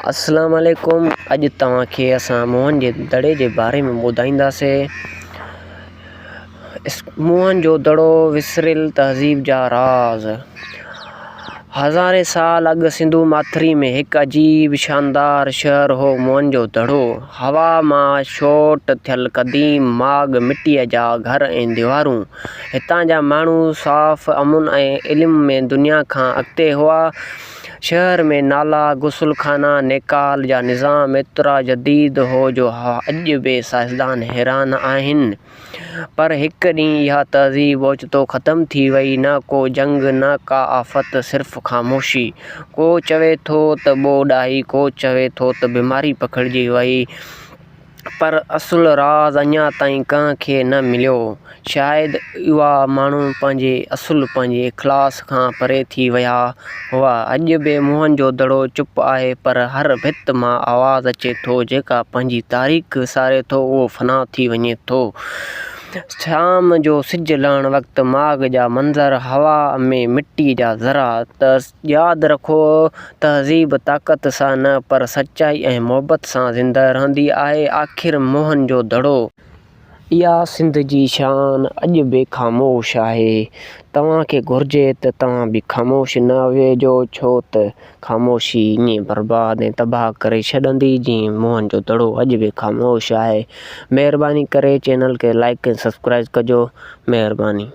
अस्सलाम वालेकुम। अॼु तव्हांखे असां मुंहनि जे दड़े जे बारे में ॿुधाईंदासीं। मुंहनि जो दड़ो विसरियल तहज़ीब जा राज़। हज़ारे साल अॻु सिंधु माथिरी में हिकु अजीब शानदार शहर हो मुंहनि जो दड़ो। हवा मां शॉट थियल क़दीम माॻ मिटीअ जा घर ऐं दीवारूं। हितां जा माण्हू साफ़ अमुन ऐं इल्म में दुनिया खां अॻिते हुआ। शहर में नाला गुसलखाना नेकाल जा निज़ाम एतिरा जदीद हो जो अॼु बि साइंसदान हैरान आहिनि। पर हिकु ॾींहुं इहा तहज़ीब ओचितो ख़तमु थी वई। न को जंग न का आफ़त, सिर्फ़ु ख़ामोशी। को चवे थो त ॿोॾाई, को चवे थो त बीमारी पखिड़िजी वई, पर असुल राज़ अञा ताईं कंहिंखे न मिलियो। शायदि उहा माण्हू पंहिंजे इख़लास खां परे थी विया हुआ। अॼु बि मुंहनि जो दड़ो चुप आहे, पर हर भित मां आवाज़ु अचे थो जेका पंहिंजी तारीख़ विसारे थो उहो फ़ना थी वञे थो। शाम जो सिजु लहण वक़्तु माॻ जा मंज़र, हवा में मिटी जा ज़रा। त यादि रखो, तहज़ीब ताक़त सां न पर सचाई ऐं मुहबत सां ज़िंदा रहंदी आहे। आख़िर मुंहनि जो दड़ो। इहा सिंध जी शान अॼु बि ख़ामोश आहे। तव्हांखे घुरिजे त तव्हां बि ख़ामोश न वेहिजो, छो त ख़ामोशी ईअं बर्बाद ऐं तबाह करे छॾंदी जीअं मुंहनि जो दड़ो अॼु बि ख़ामोश आहे। महिरबानी करे चैनल खे लाइक ऐं सब्सक्राइब कजो। महिरबानी।